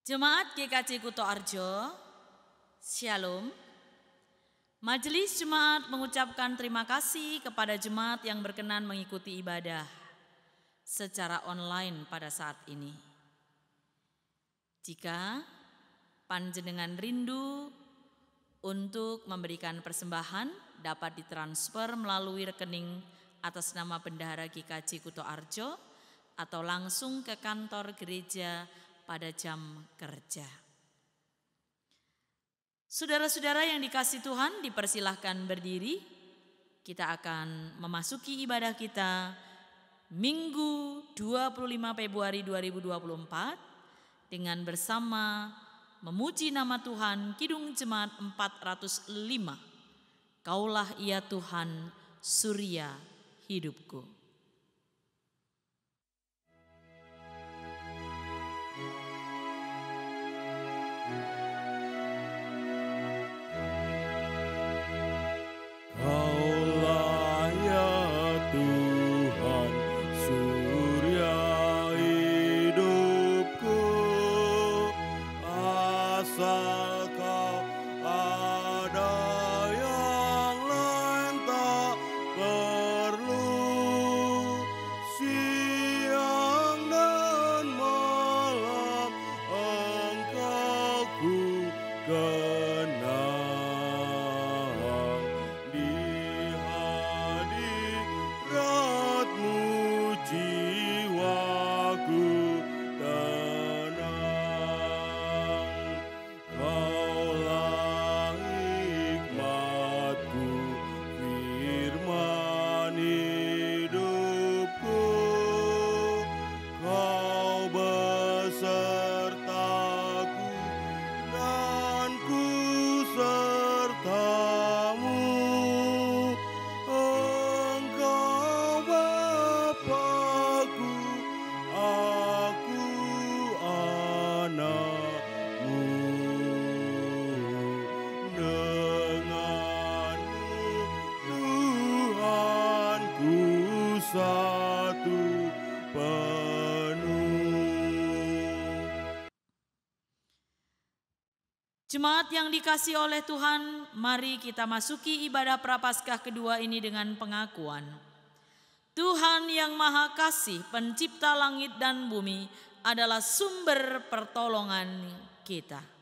Jemaat GKJ Kuto Arjo, Shalom. Majelis Jemaat mengucapkan terima kasih kepada jemaat yang berkenan mengikuti ibadah secara online pada saat ini. Jika panjenengan rindu untuk memberikan persembahan, dapat ditransfer melalui rekening atas nama Bendahara GKJ Kuto Arjo atau langsung ke kantor gereja pada jam kerja. Saudara-saudara yang dikasihi Tuhan, dipersilahkan berdiri. Kita akan memasuki ibadah kita Minggu 25 Februari 2024 dengan bersama memuji nama Tuhan Kidung Jemaat 405. Kaulah ia Tuhan, surya hidupku. Jemaat yang dikasihi oleh Tuhan, mari kita masuki ibadah Prapaskah kedua ini dengan pengakuan. Tuhan yang Maha Kasih, pencipta langit dan bumi, adalah sumber pertolongan kita.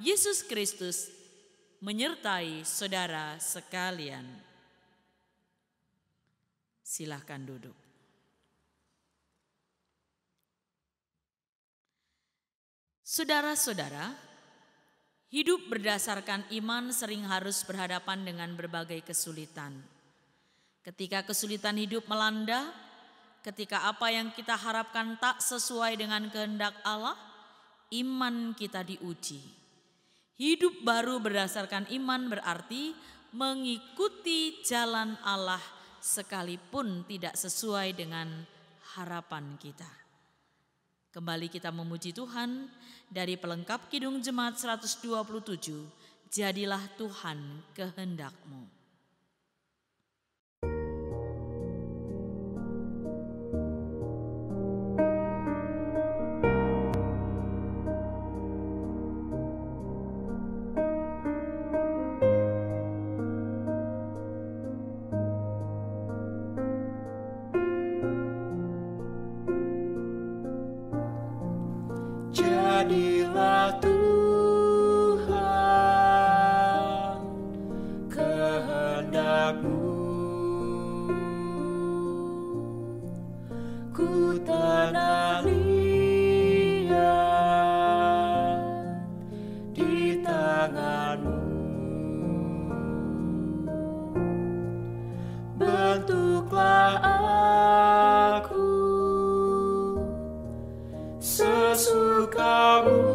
Yesus Kristus menyertai saudara sekalian. Silahkan duduk. Saudara-saudara, hidup berdasarkan iman sering harus berhadapan dengan berbagai kesulitan. Ketika kesulitan hidup melanda, ketika apa yang kita harapkan tak sesuai dengan kehendak Allah, iman kita diuji. Hidup baru berdasarkan iman berarti mengikuti jalan Allah sekalipun tidak sesuai dengan harapan kita. Kembali kita memuji Tuhan dari pelengkap Kidung Jemaat 127, jadilah Tuhan kehendak-Mu. Jadilah Tuhan kehendak-Mu, ku tanah liat di tangan-Mu, bentuklah aku sesuka-Mu.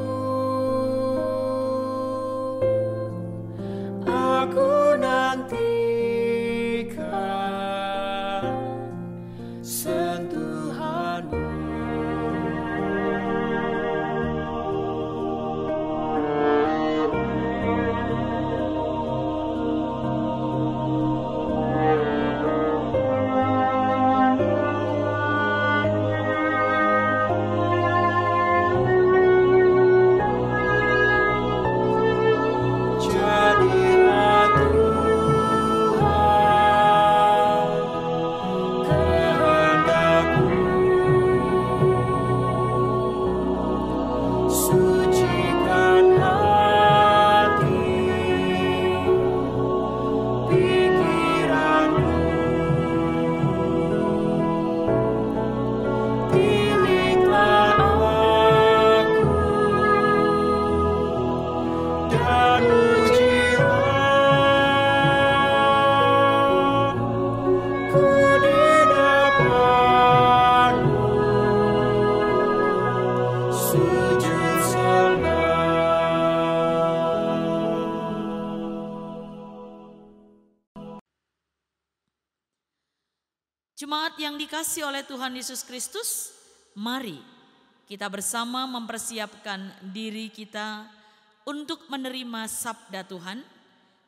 Jemaat yang dikasihi oleh Tuhan Yesus Kristus, mari kita bersama mempersiapkan diri kita untuk menerima sabda Tuhan.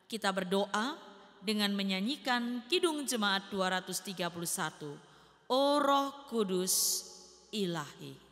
Kita berdoa dengan menyanyikan Kidung Jemaat 231, O Roh Kudus Ilahi.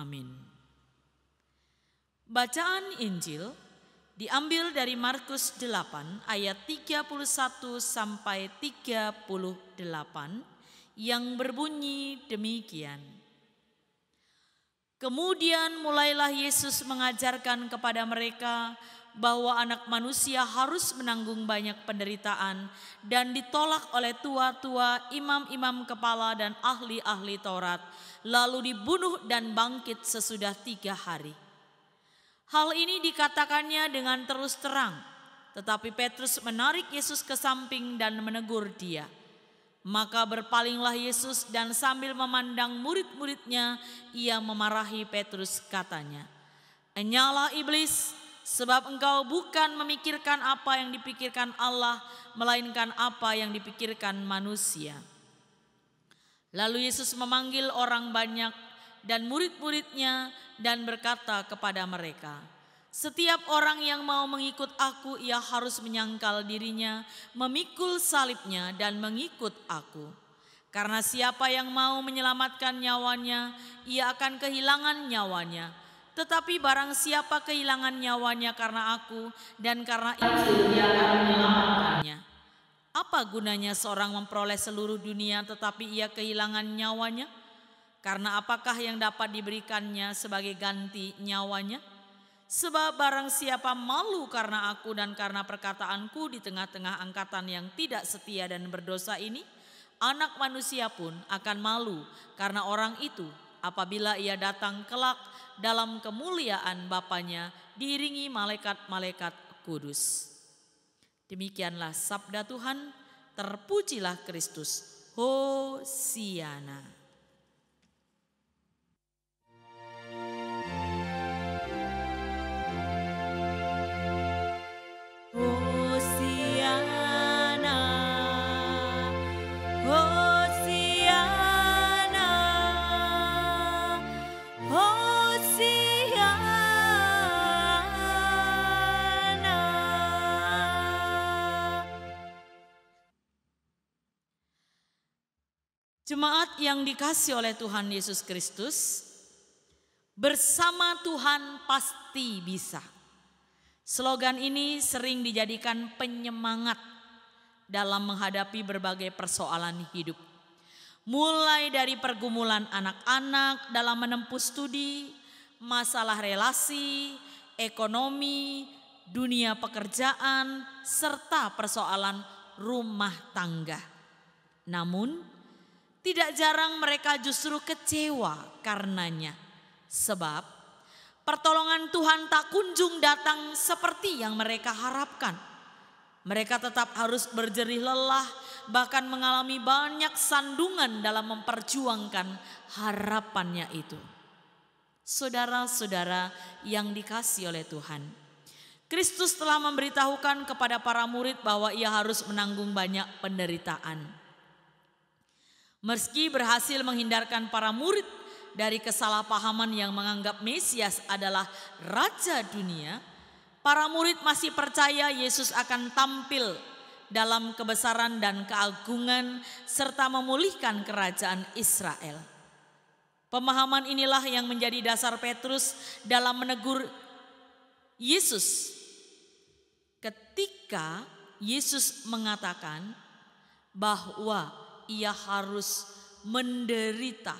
Amin. Bacaan Injil diambil dari Markus 8 ayat 31 sampai 38 yang berbunyi demikian. Kemudian mulailah Yesus mengajarkan kepada mereka bahwa Anak Manusia harus menanggung banyak penderitaan dan ditolak oleh tua-tua, imam-imam kepala dan ahli-ahli Taurat, lalu dibunuh dan bangkit sesudah 3 hari. Hal ini dikatakannya dengan terus terang, tetapi Petrus menarik Yesus ke samping dan menegur dia. Maka berpalinglah Yesus dan sambil memandang murid-muridnya, ia memarahi Petrus, katanya, "Enyalah iblis, sebab engkau bukan memikirkan apa yang dipikirkan Allah, melainkan apa yang dipikirkan manusia." Lalu Yesus memanggil orang banyak dan murid-muridnya dan berkata kepada mereka, "Setiap orang yang mau mengikut aku, ia harus menyangkal dirinya, memikul salibnya dan mengikut aku. Karena siapa yang mau menyelamatkan nyawanya, ia akan kehilangan nyawanya. Tetapi barang siapa kehilangan nyawanya karena aku dan karena Injil, ia akan menyelamatkannya. Apa gunanya seorang memperoleh seluruh dunia tetapi ia kehilangan nyawanya? Karena apakah yang dapat diberikannya sebagai ganti nyawanya? Sebab barang siapa malu karena aku dan karena perkataanku di tengah-tengah angkatan yang tidak setia dan berdosa ini, Anak Manusia pun akan malu karena orang itu apabila ia datang kelak dalam kemuliaan Bapanya diiringi malaikat-malaikat kudus." Demikianlah sabda Tuhan, terpujilah Kristus. Hosiana. Hosiana, Hosiana, Hosiana. Jemaat yang dikasihi oleh Tuhan Yesus Kristus, bersama Tuhan pasti bisa. Slogan ini sering dijadikan penyemangat dalam menghadapi berbagai persoalan hidup. Mulai dari pergumulan anak-anak dalam menempuh studi, masalah relasi, ekonomi, dunia pekerjaan, serta persoalan rumah tangga. Namun, tidak jarang mereka justru kecewa karenanya. Sebab pertolongan Tuhan tak kunjung datang seperti yang mereka harapkan. Mereka tetap harus berjerih lelah, bahkan mengalami banyak sandungan dalam memperjuangkan harapannya itu. Saudara-saudara yang dikasihi oleh Tuhan, Kristus telah memberitahukan kepada para murid bahwa ia harus menanggung banyak penderitaan. Meski berhasil menghindarkan para murid dari kesalahpahaman yang menganggap Mesias adalah Raja dunia, para murid masih percaya Yesus akan tampil dalam kebesaran dan keagungan serta memulihkan kerajaan Israel. Pemahaman inilah yang menjadi dasar Petrus dalam menegur Yesus ketika Yesus mengatakan bahwa ia harus menderita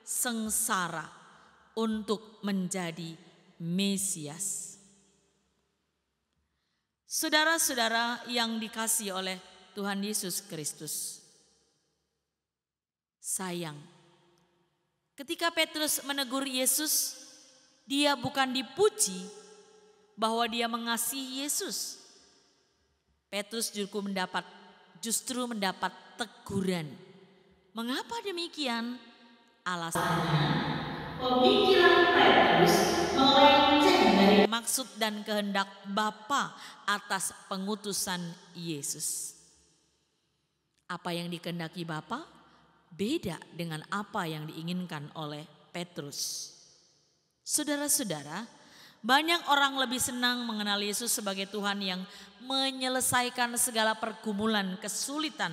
sengsara untuk menjadi Mesias. Saudara-saudara yang dikasihi oleh Tuhan Yesus Kristus, sayang, ketika Petrus menegur Yesus, dia bukan dipuji bahwa dia mengasihi Yesus. Petrus justru mendapat teguran. Mengapa demikian? Alasannya, pemikiran Petrus melenceng dari maksud dan kehendak Bapa atas pengutusan Yesus. Apa yang dikehendaki Bapa beda dengan apa yang diinginkan oleh Petrus. Saudara-saudara, banyak orang lebih senang mengenal Yesus sebagai Tuhan yang menyelesaikan segala pergumulan, kesulitan,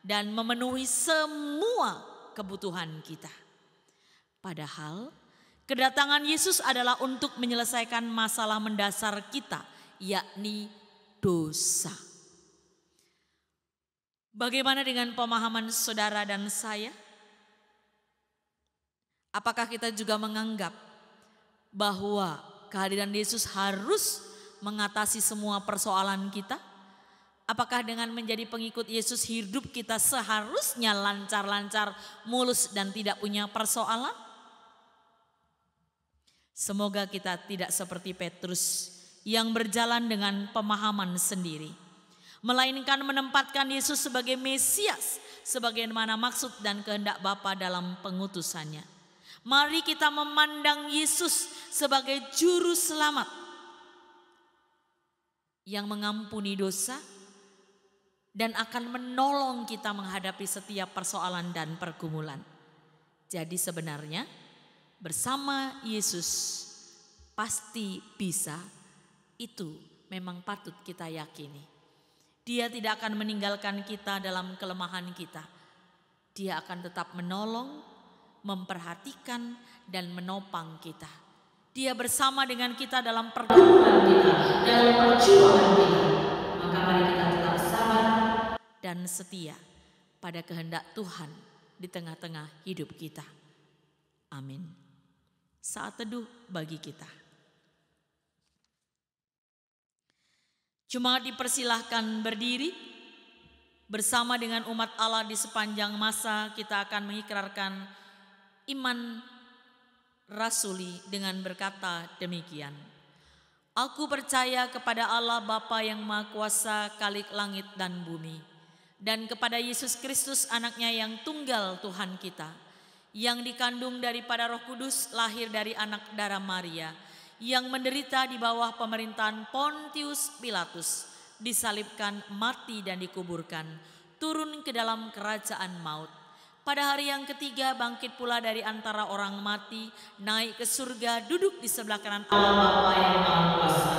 dan memenuhi semua kebutuhan kita. Padahal kedatangan Yesus adalah untuk menyelesaikan masalah mendasar kita, yakni dosa. Bagaimana dengan pemahaman saudara dan saya? Apakah kita juga menganggap bahwa kehadiran Yesus harus mengatasi semua persoalan kita? Apakah dengan menjadi pengikut Yesus hidup kita seharusnya lancar-lancar, mulus dan tidak punya persoalan? Semoga kita tidak seperti Petrus yang berjalan dengan pemahaman sendiri, melainkan menempatkan Yesus sebagai Mesias, sebagaimana maksud dan kehendak Bapa dalam pengutusannya. Mari kita memandang Yesus sebagai juru selamat yang mengampuni dosa dan akan menolong kita menghadapi setiap persoalan dan pergumulan. Jadi sebenarnya bersama Yesus pasti bisa, itu memang patut kita yakini. Dia tidak akan meninggalkan kita dalam kelemahan kita. Dia akan tetap menolong, memperhatikan dan menopang kita. Dia bersama dengan kita dalam pergumulan kita, dalam perjuangan kita. Maka mari kita tetap sabar dan setia pada kehendak Tuhan di tengah-tengah hidup kita. Amin. Saat teduh bagi kita. Jemaat dipersilahkan berdiri. Bersama dengan umat Allah di sepanjang masa kita akan mengikrarkan iman rasuli dengan berkata demikian. Aku percaya kepada Allah Bapa yang Maha Kuasa, Khalik langit dan bumi, dan kepada Yesus Kristus anaknya yang tunggal Tuhan kita, yang dikandung daripada Roh Kudus, lahir dari anak darah Maria, yang menderita di bawah pemerintahan Pontius Pilatus, disalibkan, mati dan dikuburkan, turun ke dalam kerajaan maut. Pada hari yang ketiga bangkit pula dari antara orang mati, naik ke surga, duduk di sebelah kanan Allah Bapa yang Maha Kuasa,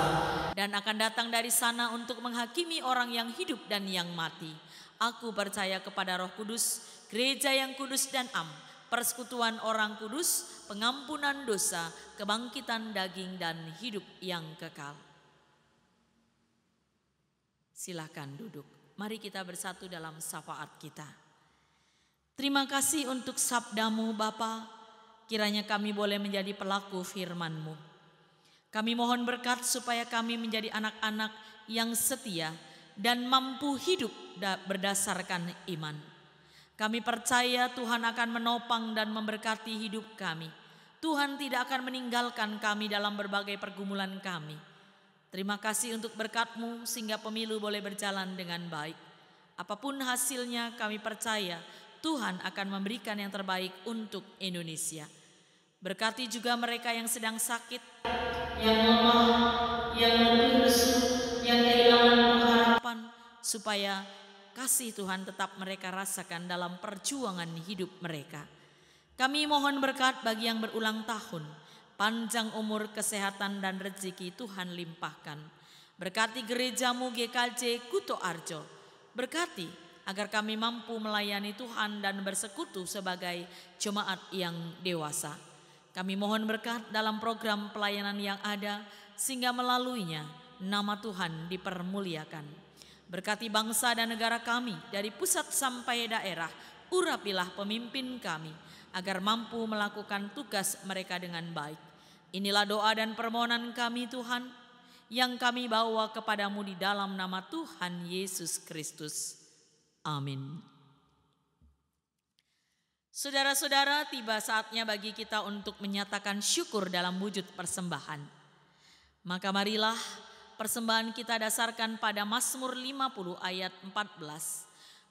dan akan datang dari sana untuk menghakimi orang yang hidup dan yang mati. Aku percaya kepada Roh Kudus, gereja yang kudus dan am, persekutuan orang kudus, pengampunan dosa, kebangkitan daging dan hidup yang kekal. Silakan duduk. Mari kita bersatu dalam syafaat kita. Terima kasih untuk sabdamu Bapa, kiranya kami boleh menjadi pelaku firman-Mu. Kami mohon berkat supaya kami menjadi anak-anak yang setia dan mampu hidup berdasarkan iman. Kami percaya Tuhan akan menopang dan memberkati hidup kami. Tuhan tidak akan meninggalkan kami dalam berbagai pergumulan kami. Terima kasih untuk berkat-Mu sehingga pemilu boleh berjalan dengan baik. Apapun hasilnya, kami percaya Tuhan akan memberikan yang terbaik untuk Indonesia. Berkati juga mereka yang sedang sakit, yang lemah, yang letih lesu, yang kehilangan pengharapan, supaya kasih Tuhan tetap mereka rasakan dalam perjuangan hidup mereka. Kami mohon berkat bagi yang berulang tahun, panjang umur, kesehatan, dan rezeki Tuhan limpahkan. Berkati gereja-Mu GKJ Kuto Arjo. Berkati agar kami mampu melayani Tuhan dan bersekutu sebagai jemaat yang dewasa. Kami mohon berkat dalam program pelayanan yang ada, sehingga melaluinya nama Tuhan dipermuliakan. Berkati bangsa dan negara kami dari pusat sampai daerah. Urapilah pemimpin kami agar mampu melakukan tugas mereka dengan baik. Inilah doa dan permohonan kami Tuhan, yang kami bawa kepadamu di dalam nama Tuhan Yesus Kristus. Amin. Saudara-saudara, tiba saatnya bagi kita untuk menyatakan syukur dalam wujud persembahan. Maka marilah persembahan kita dasarkan pada Mazmur 50 ayat 14.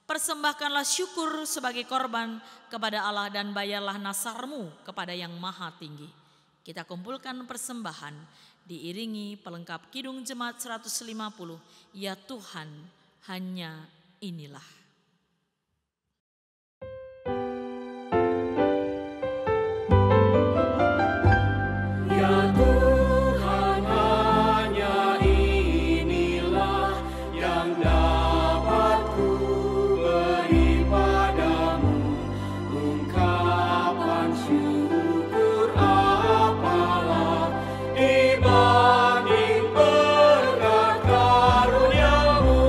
Persembahkanlah syukur sebagai korban kepada Allah dan bayarlah nasarmu kepada yang maha tinggi. Kita kumpulkan persembahan diiringi pelengkap Kidung Jemaat 150, Ya Tuhan, hanya inilah. Ya Tuhan, hanya inilah yang dapat ku beri padamu. Ungkapan syukur apalah dibanding berkat karunia-Mu.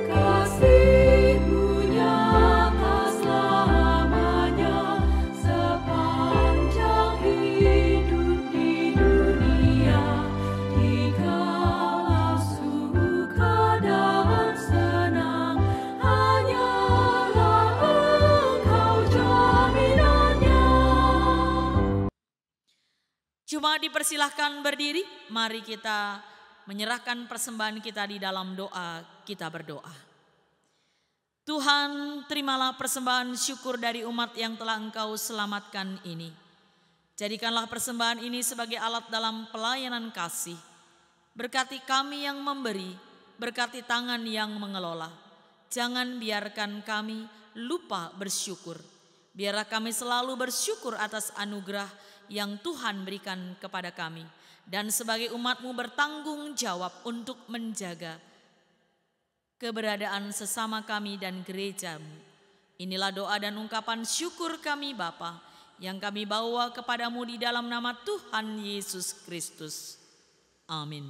Kasih-Mu nyata selamanya sepanjang hidup di dunia. Dikala suka dan senang, hanyalah Engkau jaminannya. Cuma dipersilahkan berdiri, mari kita menyerahkan persembahan kita di dalam doa. Kita berdoa. Tuhan, terimalah persembahan syukur dari umat yang telah Engkau selamatkan ini. Jadikanlah persembahan ini sebagai alat dalam pelayanan kasih. Berkati kami yang memberi, berkati tangan yang mengelola. Jangan biarkan kami lupa bersyukur. Biarlah kami selalu bersyukur atas anugerah yang Tuhan berikan kepada kami. Dan sebagai umat-Mu bertanggung jawab untuk menjaga keberadaan sesama kami dan gereja-Mu. Inilah doa dan ungkapan syukur kami Bapa, yang kami bawa kepadamu di dalam nama Tuhan Yesus Kristus. Amin.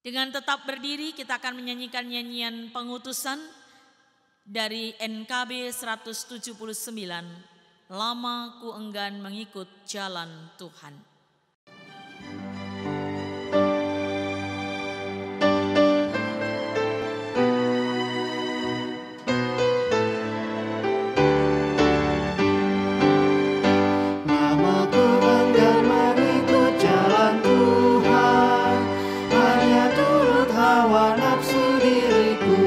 Dengan tetap berdiri, kita akan menyanyikan nyanyian pengutusan dari NKB 179, Lama Ku Enggan Mengikut Jalan Tuhan. Namaku enggan mengikut jalan Tuhan, hanya turut hawa nafsu diriku.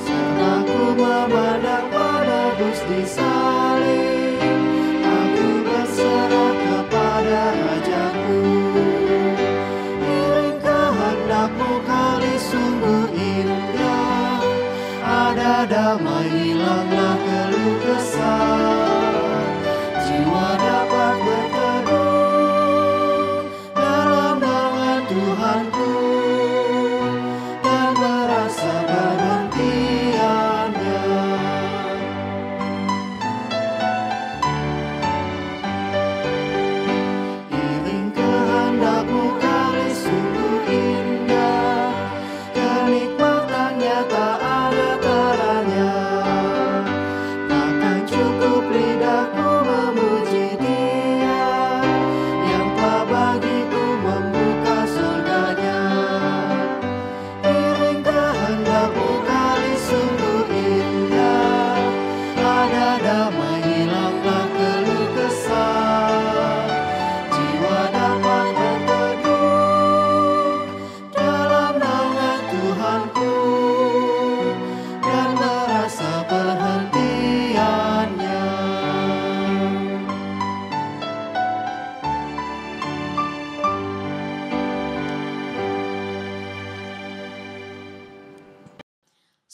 Serta ku memandang penebus di salib, aku berserah kepada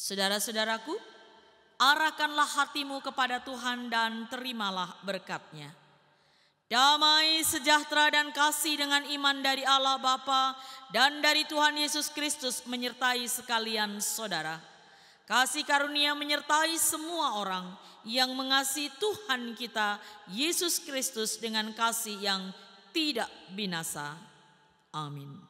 Saudara-saudaraku, arahkanlah hatimu kepada Tuhan dan terimalah berkat-Nya. Damai, sejahtera, dan kasih dengan iman dari Allah Bapa dan dari Tuhan Yesus Kristus menyertai sekalian saudara. Kasih karunia menyertai semua orang yang mengasihi Tuhan kita Yesus Kristus dengan kasih yang tidak binasa. Amin.